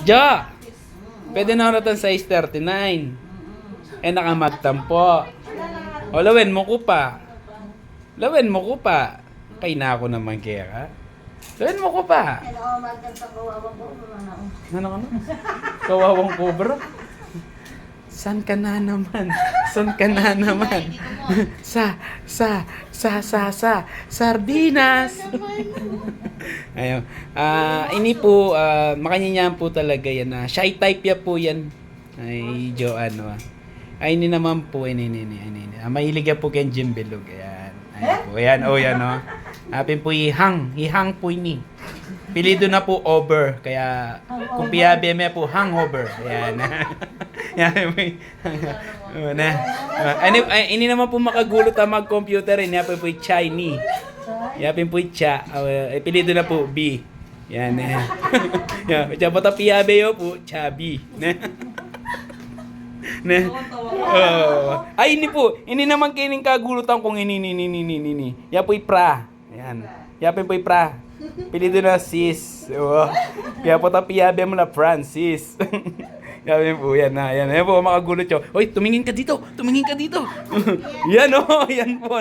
Ja! Pwede na ako size 39. Eh, nakamagtampo. O, lawin mo ko pa. Lawin mo ko pa. Kay na ako naman kaya ka. Lawin mo ko pa. Ano ka na? Kawawang cobra? San ka na naman? San ka na naman? Sardinas! Ayun. Ini po, makanyanyan po talaga yan. Shy type ya po yan. Ay, Joanne. Ay, ini naman po, ini. Mahilig yan po kay Jim Bilog. Ayan. Ayan po. Ayan, yan, no. Apin po ihang po ini. Pilido na po over. Kaya, kung piyabi may po, hangover. Ayan. Yan po. Ini naman po makagulot ang mag-computer. Yan po Chinese. Yapin po cha. Pilido na po B. Yan. Yan. Diyan po ta piyabe yo po, Chabi. Ay, ini naman kining kagulutan kung ini. Yan po pra. Yan. Yapin po pra. Pilido na sis. Yan po ta piyabe mo na Francis. Yan po, yan po makagulot yo. Hoy, tumingin ka dito. Yan yan po.